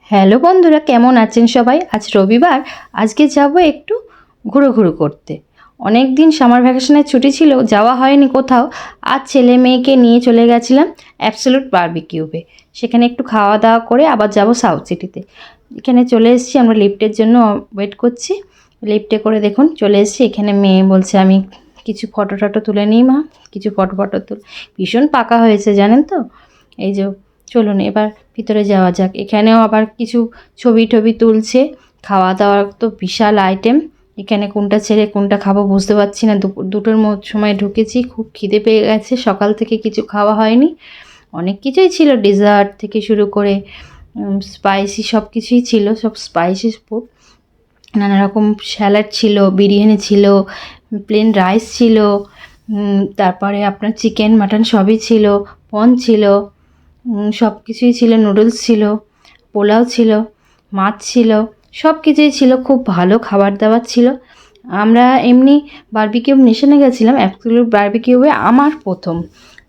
Hello বন্ধুরা, কেমন আছেন সবাই? আজ রবিবার, আজকে যাব একটু ঘুরোঘুরো করতে। অনেক দিন সামার ভ্যাকেশনের ছুটি ছিল, যাওয়া হয়নি কোথাও। আজ ছেলে মেয়েকে নিয়ে চলে গেছিলাম অ্যাবসলিউট বারবিকিউবে। সেখানে একটু খাওয়া দাওয়া করে আবার যাব সাউথ সিটিতে। এখানে চলে এসেছি, আমরা লিফটের জন্য ওয়েট করছি। লিফটে করে দেখুন চলে এসেছি। এখানে মেয়ে বলছে আমি কিছু ফটো টটো তুলে নিই মা, কিছু ফটো তুল। ভীষণ পাকা হয়েছে জানেন তো। এই যে চলুন এবার ভিতরে যাওয়া যাক। এখানেও আবার কিছু ছবি টবি তুলছে। খাওয়া দাওয়ার তো বিশাল আইটেম। এখানে কোনটা ছেড়ে কোনটা খাবো বুঝতে পারছি না। দুটোর সময় ঢুকেছি, খুব খিদে পেয়ে গেছে। সকাল থেকে কিছু খাওয়া হয়নি। অনেক কিছুই ছিল, ডেজার্ট থেকে শুরু করে স্পাইসি সব কিছুই ছিল, সব স্পাইসি ফুড। নানা রকম স্যালাড ছিল, বিরিয়ানি ছিল, প্লেন রাইস ছিল, তারপরে আপনার চিকেন মাটন সবই ছিল, পন ছিল, সব কিছুই ছিল, নুডলস ছিল, পোলাও ছিল, মাছ ছিল, সব কিছুই ছিল। খুব ভালো খাবার দাবার ছিল। আমরা এমনি বারবিকিউ নেশনে গেছিলাম, অ্যাবসলিউট বারবিকিউয়ে আমার প্রথম।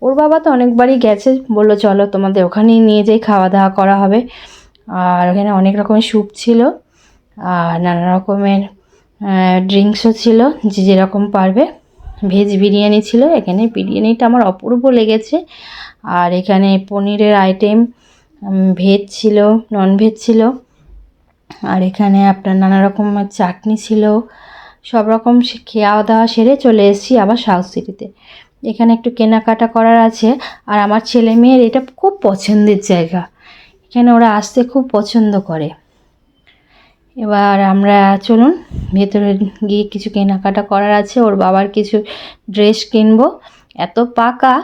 ওর বাবা তো অনেকবারই গেছে, বললো চলো তোমাদের ওখানেই নিয়ে যাই, খাওয়া দাওয়া করা হবে। আর ওখানে অনেক রকমের স্যুপ ছিল আর নানা রকমের ড্রিঙ্কসও ছিল, যে যেরকম পারবে। ভেজ বিরিয়ানি ছিল। এখানে বিরিয়ানিটা আমার অপূর্ব লেগেছে। আর এখানে পনিরের আইটেম, ভেজ ছিল, ননভেজ ছিল। আর এখানে আপনার নানা রকমের চাটনি ছিল। সব রকম খাওয়া দাওয়া সেরে চলে এসেছি আবার সাউথ সিটিতে। এখানে একটু কেনাকাটা করার আছে। আর আমার ছেলে মেয়ের এটা খুব পছন্দের জায়গা, এখানে ওরা আসতে খুব পছন্দ করে। এবার আমরা চলুন ভেতরে গিয়ে কিছু কেনাকাটা করার আছে। ওর বাবার কিছু ড্রেস কিনবো। এত পাকা,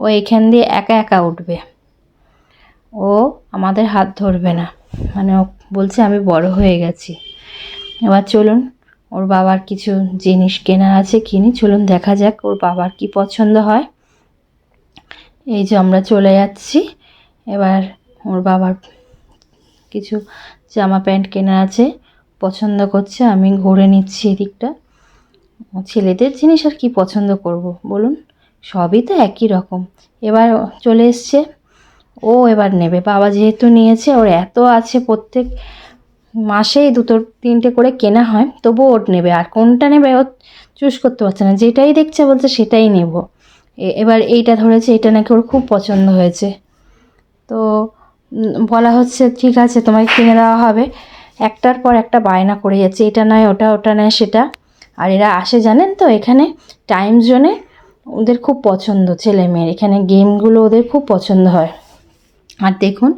ও এখান দিয়ে একা একা উঠবে, ও আমাদের হাত ধরবে না। মানে ও বলছে আমি বড় হয়ে গেছি। এবার চলুন ওর বাবার কিছু জিনিস কেনার আছে, কিনি। চলুন দেখা যাক ওর বাবার কি পছন্দ হয়। এই যে আমরা চলে যাচ্ছি। এবার ওর বাবার কিছু জামা প্যান্ট কেনা আছে, পছন্দ করছে। আমি ঘুরে নিচ্ছি এদিকটা। ছেলেদের জিনিস আর কি পছন্দ করব বলুন, সবই তো একই রকম। এবার চলে এসছে, ও এবার নেবে। বাবা যেহেতু নিয়েছে, ওর এত আছে, প্রত্যেক মাসেই দুটো তিনটে করে কেনা হয়, তবুও ওর নেবে। আর কোনটা নেবে ও চুজ করতে পারছে না, যেটাই দেখছে বলছে সেটাই নেব। এবার এইটা ধরেছে, এটা নাকি ওর খুব পছন্দ হয়েছে। তো বলা হচ্ছে ঠিক আছে তোমাকে কিনে দেওয়া হবে। একটার পর একটা বায়না করে যাচ্ছে, এটা নয় ওটা, ওটা নয় সেটা। আর এরা আসে জানেন তো এখানে টাইম জোনে, ওদের খুব পছন্দ ছেলে মেয়ের। এখানে গেমগুলো ওদের খুব পছন্দ হয়। আর দেখুন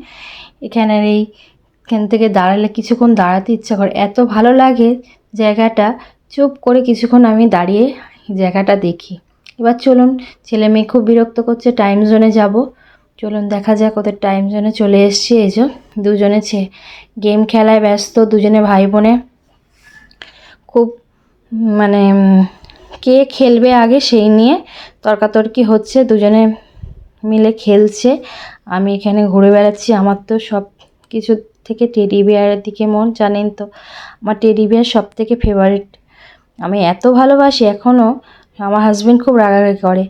এখানের এইখান থেকে দাঁড়ালে কিছুক্ষণ দাঁড়াতে ইচ্ছা করে, এত ভালো লাগে জায়গাটা। চুপ করে কিছুক্ষণ আমি দাঁড়িয়ে জায়গাটা দেখি। এবার চলুন, ছেলে মেয়ে খুব বিরক্ত করছে, টাইম জোনে যাব। চলুন দেখা যাক। ওদের টাইম জোনে চলে এসছি। এই যে দুজনে গেম খেলায় ব্যস্ত, দুজনে ভাই বোনে। খুব মানে কে খেলবে আগে সেই নিয়ে তর্কাতর্কি হচ্ছে, দুজনে মিলে খেলছে। আমি এখানে ঘুরে বেড়াচ্ছি। আমার তো সব কিছু থেকে টেডি বিয়ারের দিকে মন, জানেন তো আমার টেডি বিয়ার সব থেকে ফেভারিট। আমি এত ভালোবাসি, এখনও আমার হাজব্যান্ড খুব রাগারাগি করে,